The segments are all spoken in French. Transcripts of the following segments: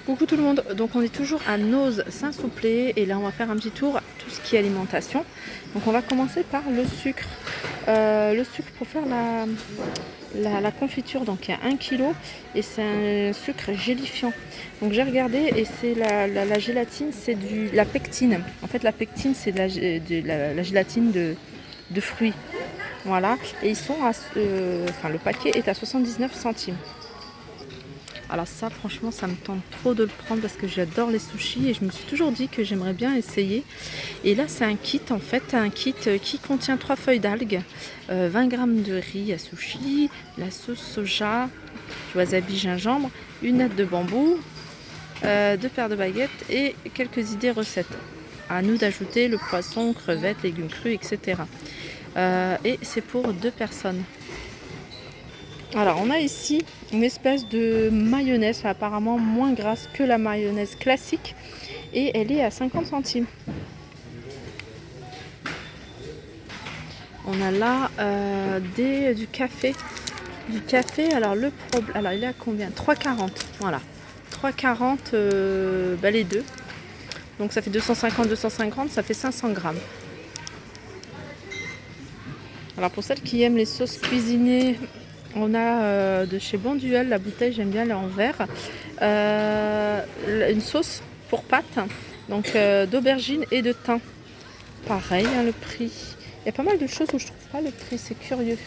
Coucou tout le monde, donc on est toujours à Noz Saint-Souplé et là on va faire un petit tour tout ce qui est alimentation. Donc on va commencer par le sucre. Le sucre pour faire la confiture, donc il y a 1 kg et c'est un sucre gélifiant. Donc j'ai regardé et c'est la gélatine, c'est la pectine. En fait la pectine c'est la gélatine de fruits. Voilà, et ils sont le paquet est à 79 centimes. Alors ça franchement ça me tente trop de le prendre parce que j'adore les sushis et je me suis toujours dit que j'aimerais bien essayer. Et là c'est un kit en fait, un kit qui contient 3 feuilles d'algues, 20 g de riz à sushi, la sauce soja, du wasabi gingembre, une natte de bambou, 2 paires de baguettes et quelques idées recettes. À nous d'ajouter le poisson, crevettes, légumes crus, etc. Et c'est pour 2 personnes. Alors on a ici une espèce de mayonnaise, apparemment moins grasse que la mayonnaise classique et elle est à 50 centimes. On a là du café. Alors alors il est à combien? 3,40. Voilà. 3,40 les deux. Donc ça fait 250, ça fait 500 grammes. Alors pour celles qui aiment les sauces cuisinées, on a de chez Bonduelle, la bouteille, j'aime bien, elle est en verre. Une sauce pour pâtes, donc d'aubergine et de thym. Pareil, le prix. Il y a pas mal de choses où je trouve pas le prix, c'est curieux.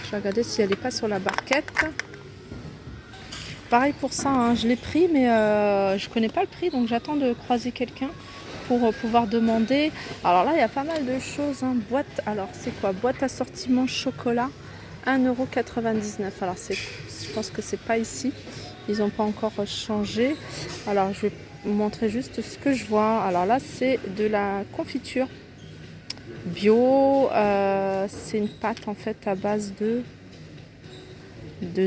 Je vais regarder si elle n'est pas sur la barquette. Pareil pour ça, je l'ai pris, mais je connais pas le prix, donc j'attends de croiser quelqu'un pour pouvoir demander. Alors là il y a pas mal de choses, boîte, alors c'est quoi? Boîte assortiment chocolat, 1,99 €. Alors je pense que c'est pas ici, ils n'ont pas encore changé. Alors je vais vous montrer juste ce que je vois. Alors là c'est de la confiture bio, c'est une pâte en fait à base de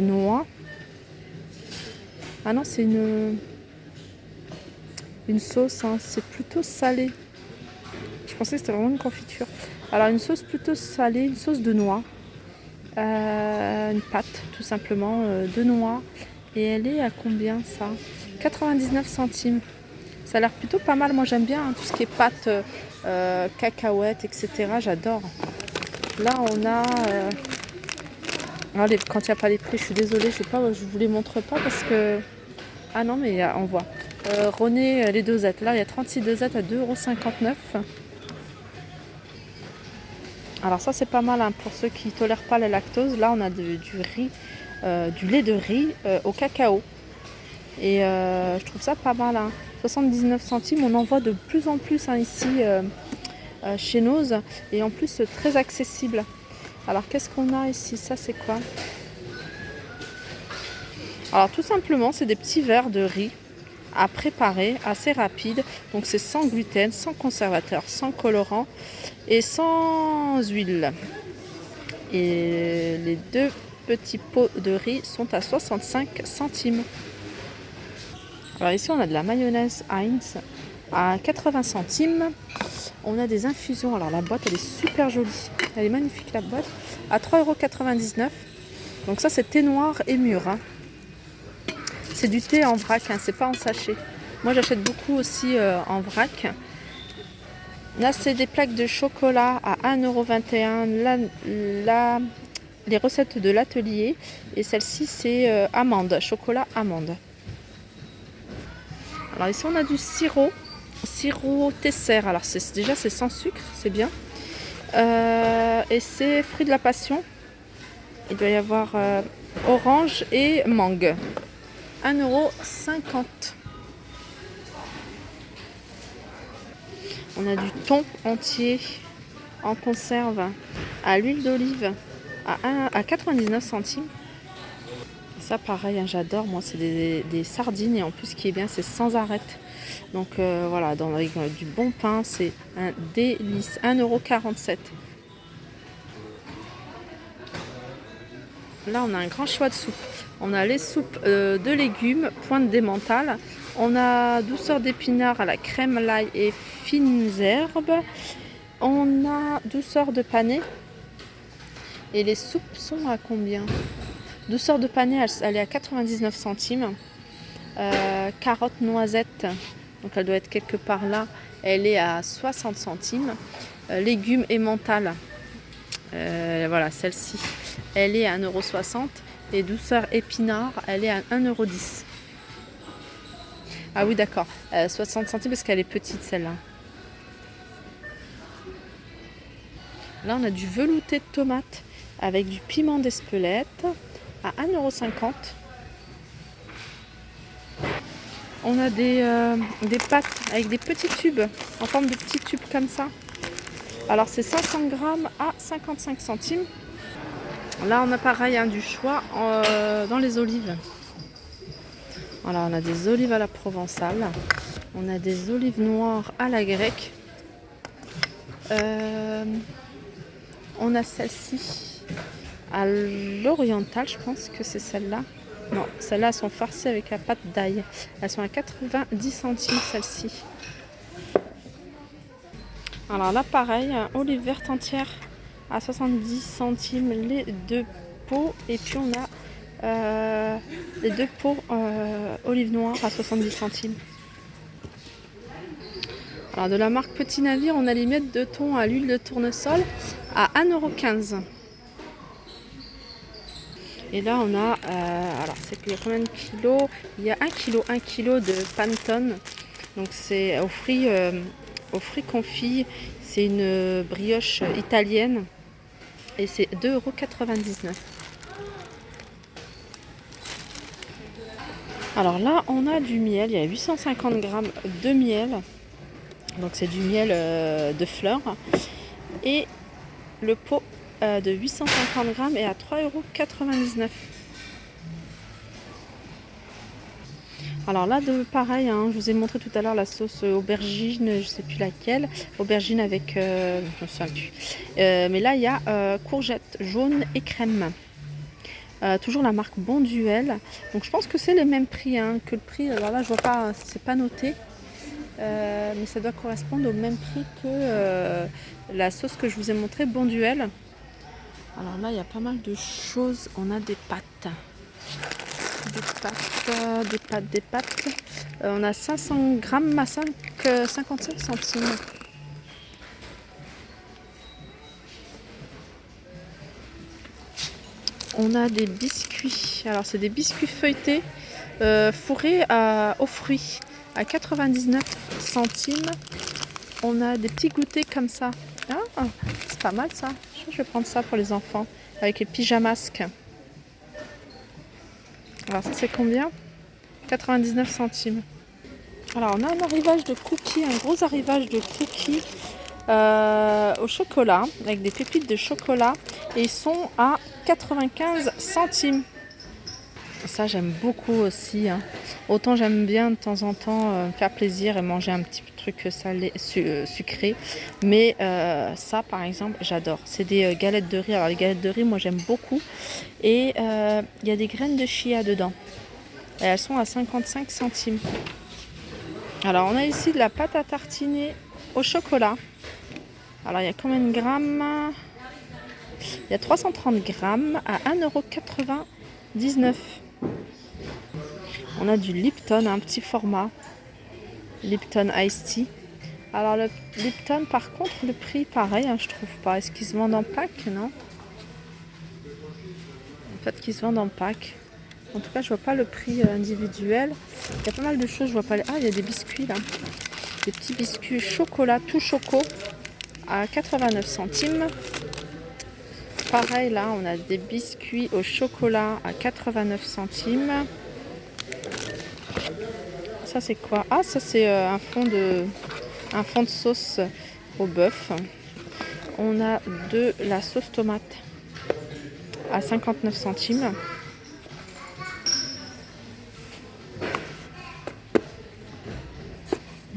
noix. Ah non, c'est une sauce, c'est plutôt salé. Je pensais que c'était vraiment une confiture. Alors une sauce plutôt salée, une sauce de noix, une pâte tout simplement de noix. Et elle est à combien ça? 99 centimes. Ça a l'air plutôt pas mal. Moi j'aime bien tout ce qui est pâte, cacahuètes, etc. J'adore. Là on a... quand il n'y a pas les prix, je suis désolée, je vous les montre pas parce que... Ah non mais on voit. René, les dosettes. Là il y a 36 dosettes à 2,59 €. Alors ça c'est pas mal pour ceux qui ne tolèrent pas la lactose. Là on a du riz, du lait de riz au cacao. Et je trouve ça pas mal. 79 centimes, on en voit de plus en plus ici chez Noz. Et en plus très accessible. Alors qu'est-ce qu'on a ici? Ça c'est quoi? Alors tout simplement c'est des petits verres de riz à préparer, assez rapide. Donc c'est sans gluten, sans conservateur, sans colorant et sans huile. Et les 2 petits pots de riz sont à 65 centimes. Alors ici on a de la mayonnaise Heinz à 80 centimes. On a des infusions. Alors la boîte elle est super jolie. Elle est magnifique la boîte. À 3,99 €. Donc ça c'est thé noir et mûr. C'est du thé en vrac, c'est pas en sachet. Moi j'achète beaucoup aussi en vrac. Là c'est des plaques de chocolat à 1,21 €. Les recettes de l'atelier. Et celle-ci c'est amande, chocolat amande. Alors ici on a du sirop Tesser. Alors c'est sans sucre, c'est bien. Et c'est fruit de la passion. Il doit y avoir orange et mangue. 1,50 €. On a du thon entier en conserve à l'huile d'olive à 99 centimes. Ça pareil, j'adore. Moi c'est des sardines et en plus ce qui est bien c'est sans arête. Donc voilà, avec du bon pain, c'est un délice. 1,47 €. Là on a un grand choix de soupes. On a les soupes de légumes, pointe d'emmental. On a douceur d'épinards à la crème, l'ail et fines herbes. On a douceur de panais. Et les soupes sont à combien? Douceur de panais, elle est à 99 centimes. Carotte noisette, donc elle doit être quelque part là, elle est à 60 centimes. Légumes emmental, voilà celle-ci, elle est à 1,60 €. Et douceur épinard, elle est à 1,10 €. Ah oui d'accord, 60 centimes parce qu'elle est petite celle-là. Là on a du velouté de tomate avec du piment d'Espelette à 1,50 €. On a des pâtes avec des petits tubes, en forme de petits tubes comme ça. Alors c'est 500 grammes à 55 centimes. Là on a pareil du choix dans les olives. Voilà, on a des olives à la provençale. On a des olives noires à la grecque. On a celle-ci à l'orientale, je pense que c'est celle-là. Non, celles-là elles sont farcies avec la pâte d'ail. Elles sont à 90 centimes celle-ci. Alors là pareil, olive verte entière à 70 centimes les deux pots. Et puis on a les deux pots olive noire à 70 centimes. Alors de la marque Petit Navire, on a les miettes de thon à l'huile de tournesol à 1,15 €. Et là on a, alors il y a combien de kilos? Il y a 1 kg de Pantone. Donc c'est aux fruits confits. C'est une brioche italienne. Et c'est 2,99 €. Alors là on a du miel, il y a 850 grammes de miel. Donc c'est du miel de fleurs. Et le pot de 850 grammes est à 3,99 €. Alors là, pareil, je vous ai montré tout à l'heure la sauce aubergine, je ne sais plus laquelle. Aubergine avec, je me souviens plus. Mais là, il y a courgettes jaunes et crème. Toujours la marque Bonduelle. Donc je pense que c'est les mêmes prix que le prix. Alors là, je vois pas, c'est pas noté. Mais ça doit correspondre au même prix que la sauce que je vous ai montré, Bonduelle. Alors là, il y a pas mal de choses. On a des pâtes. Des pâtes. On a 500 grammes à 55 centimes. On a des biscuits. Alors, c'est des biscuits feuilletés fourrés aux fruits à 99 centimes. On a des petits goûters comme ça. Ah, c'est pas mal ça. Je vais prendre ça pour les enfants avec les pyjamasques. Alors ça c'est combien? 99 centimes. Alors on a un arrivage de cookies, un gros arrivage de cookies au chocolat, avec des pépites de chocolat. Et ils sont à 95 centimes. Ça j'aime beaucoup aussi. Autant j'aime bien de temps en temps me faire plaisir et manger un petit truc salé, sucré. Mais ça par exemple j'adore. C'est des galettes de riz. Alors les galettes de riz moi j'aime beaucoup. Et il y a des graines de chia dedans. Et elles sont à 55 centimes. Alors on a ici de la pâte à tartiner au chocolat. Alors il y a combien de grammes? Il y a 330 grammes à 1,99 €. On a du Lipton, un petit format. Lipton Iced Tea. Alors le Lipton par contre le prix pareil, je trouve pas. Est-ce qu'ils se vendent en pack? Non. Peut-être qu'ils se vendent en pack. En tout cas, je vois pas le prix individuel. Il y a pas mal de choses, je vois pas. Ah, il y a des biscuits là. Des petits biscuits chocolat, tout choco à 89 centimes. Pareil, là, on a des biscuits au chocolat à 89 centimes. Ça, c'est quoi? Ah, ça, c'est un fond de sauce au bœuf. On a de la sauce tomate à 59 centimes.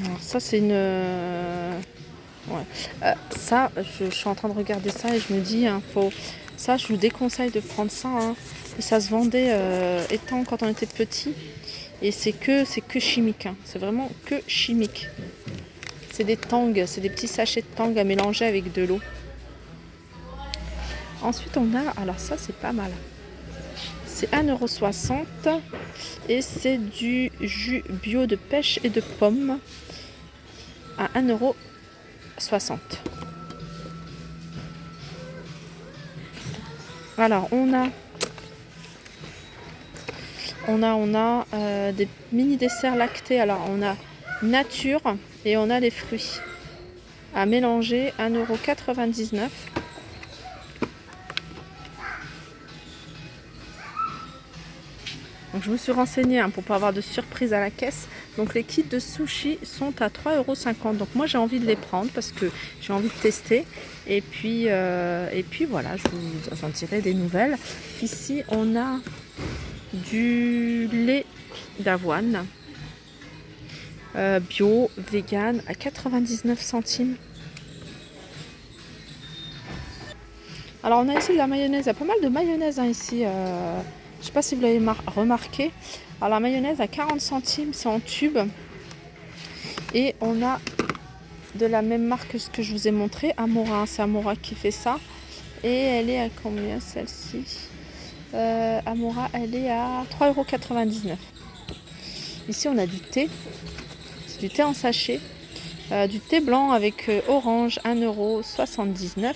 Alors ça c'est une... Ouais. Ça, je suis en train de regarder ça et je me dis, ça je vous déconseille de prendre ça. Ça se vendait étant quand on était petit et c'est que chimique. C'est vraiment que chimique. C'est des tangs, c'est des petits sachets de tangs à mélanger avec de l'eau. Ensuite on a, alors ça c'est pas mal. C'est 1,60 € et c'est du jus bio de pêche et de pommes à 1,60 €. Alors on a des mini desserts lactés. Alors on a nature et on a les fruits à mélanger, 1,99 €. Donc je me suis renseignée pour pas avoir de surprise à la caisse. Donc les kits de sushi sont à 3,50 €. Donc moi j'ai envie de les prendre parce que j'ai envie de tester. Et puis voilà, je vous en dirai des nouvelles. Ici on a du lait d'avoine bio, vegan à 99 centimes. Alors on a ici de la mayonnaise, il y a pas mal de mayonnaise ici. Je ne sais pas si vous l'avez remarqué. Alors la mayonnaise à 40 centimes, c'est en tube. Et on a de la même marque que ce que je vous ai montré, Amora. C'est Amora qui fait ça. Et elle est à combien celle-ci? Amora, elle est à 3,99 €. Ici on a du thé. C'est du thé en sachet. Du thé blanc avec orange, 1,79 €.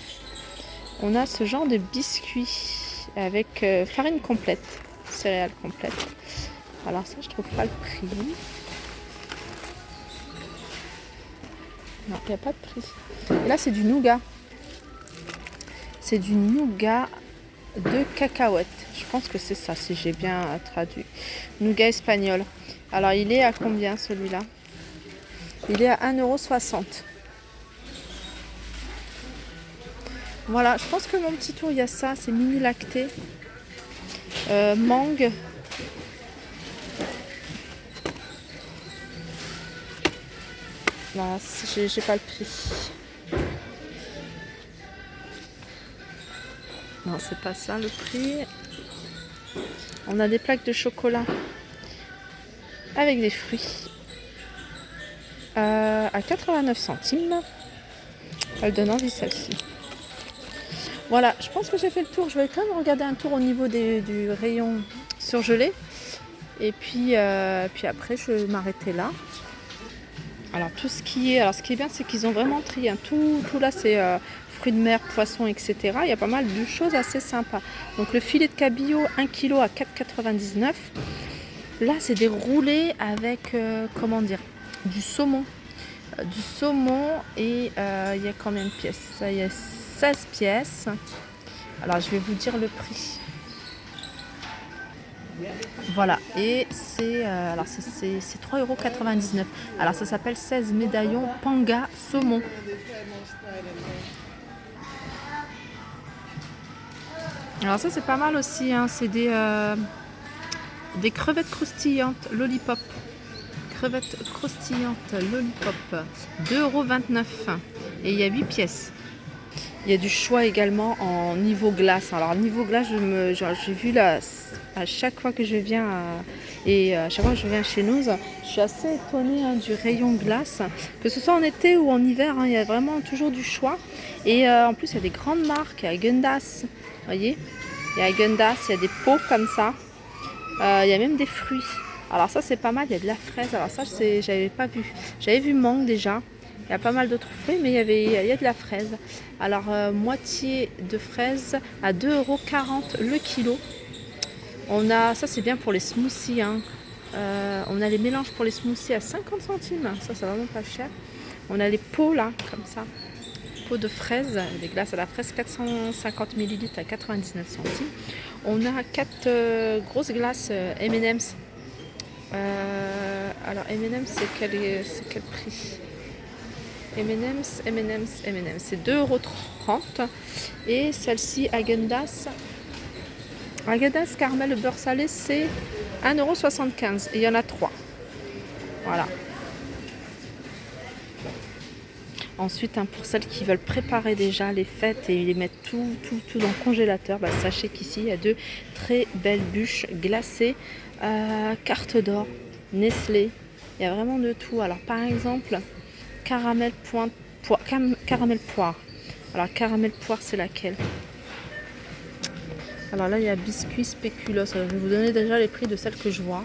On a ce genre de biscuits avec farine complète, céréales complètes. Alors ça, je trouve pas le prix. Non, il n'y a pas de prix. Et là, c'est du nougat. C'est du nougat de cacahuètes. Je pense que c'est ça, si j'ai bien traduit. Nougat espagnol. Alors, il est à combien celui-là? Il est à 1,60 €. Voilà, je pense que mon petit tour, il y a ça, c'est mini lacté. Mangue. Voilà, j'ai pas le prix. Non, c'est pas ça le prix. On a des plaques de chocolat avec des fruits à 89 centimes. Elle donne envie celle-ci. Voilà, je pense que j'ai fait le tour. Je vais quand même regarder un tour au niveau du rayon surgelé. Et puis après, je vais m'arrêter là. Alors, ce qui est bien, c'est qu'ils ont vraiment trié. Tout là, c'est fruits de mer, poissons, etc. Il y a pas mal de choses assez sympas. Donc, le filet de cabillaud, 1 kg à 4,99 €. Là, c'est des roulés avec, du saumon. Du saumon et il y a combien de pièces? Ça, il y a 16 pièces. Alors je vais vous dire le prix. Voilà, et c'est 3,99 €. Alors ça s'appelle 16 médaillons panga saumon. Alors ça c'est pas mal aussi, hein. C'est des crevettes croustillantes lollipop. Crevettes croustillantes lollipop, 2,29 €. Et il y a 8 pièces. Il y a du choix également en niveau glace. Alors niveau glace, j'ai vu là, à chaque fois que je viens à chaque fois que je viens chez nous, je suis assez étonnée du rayon glace. Que ce soit en été ou en hiver, il y a vraiment toujours du choix. Et en plus, il y a des grandes marques. Il y a Häagen-Dazs, vous voyez. Il y a Häagen-Dazs, il y a des pots comme ça. Il y a même des fruits. Alors ça, c'est pas mal. Il y a de la fraise. Alors ça, j'avais pas vu. J'avais vu mangue déjà. Il y a pas mal d'autres fruits, mais il y a de la fraise. Alors, moitié de fraise à 2,40 € le kilo. On a, ça c'est bien pour les smoothies. On a les mélanges pour les smoothies à 50 centimes. Ça, c'est vraiment pas cher. On a les pots là, comme ça. Pots de fraises, des glaces à la fraise, 450 ml à 99 centimes. On a 4 grosses glaces M&M's. Alors, M&M's, c'est quel prix? M&M's, c'est 2,30 €. Et celle-ci, Häagen-Dazs caramel beurre salé, c'est 1,75 €. Et il y en a 3. Voilà. Ensuite, pour celles qui veulent préparer déjà les fêtes et les mettre tout dans le congélateur, sachez qu'ici, il y a de très belles bûches glacées, carte d'or, Nestlé. Il y a vraiment de tout. Alors, par exemple, caramel poire. Alors, caramel poire, c'est laquelle? Alors là, il y a biscuits spéculoos. Je vais vous donner déjà les prix de celles que je vois.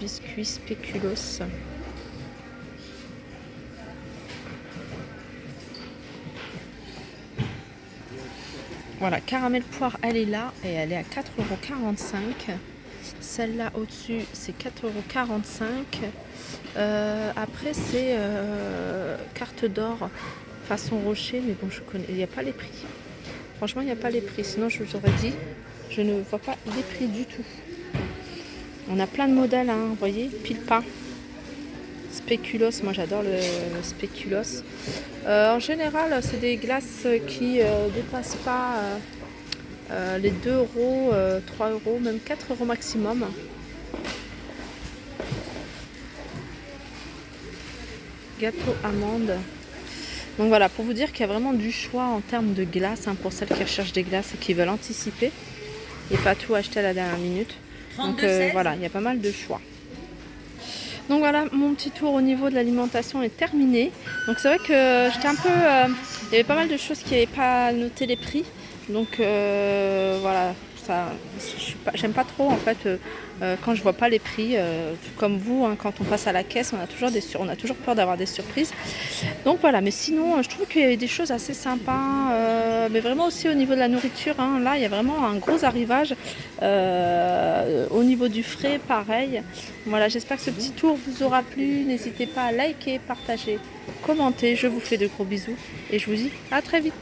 Biscuits spéculoos. Voilà, caramel poire, elle est là et elle est à 4,45 €. Celle-là au-dessus, c'est 4,45 €. Après, c'est carte d'or façon rocher, mais bon, je connais, il n'y a pas les prix. Franchement, il n'y a pas les prix, sinon je vous aurais dit, je ne vois pas les prix du tout. On a plein de modèles, hein, vous voyez, pile pain. Spéculoos, moi j'adore le spéculoos. En général, c'est des glaces qui dépassent pas les 2 €, 3 €, même 4 € maximum. Gâteau amande. Donc voilà, pour vous dire qu'il y a vraiment du choix en termes de glace, hein, pour celles qui recherchent des glaces et qui veulent anticiper et pas tout acheter à la dernière minute. Donc voilà, il y a pas mal de choix. Donc voilà, mon petit tour au niveau de l'alimentation est terminé. Donc c'est vrai que j'étais un peu... il y avait pas mal de choses qui n'avaient pas noté les prix. Donc voilà, ça, j'aime pas trop en fait quand je vois pas les prix. Comme vous, hein, quand on passe à la caisse, on a toujours peur d'avoir des surprises. Donc voilà, mais sinon je trouve qu'il y avait des choses assez sympas. Mais vraiment aussi au niveau de la nourriture, hein, là il y a vraiment un gros arrivage. Au niveau du frais, pareil. Voilà, j'espère que ce petit tour vous aura plu. N'hésitez pas à liker, partager, commenter. Je vous fais de gros bisous et je vous dis à très vite.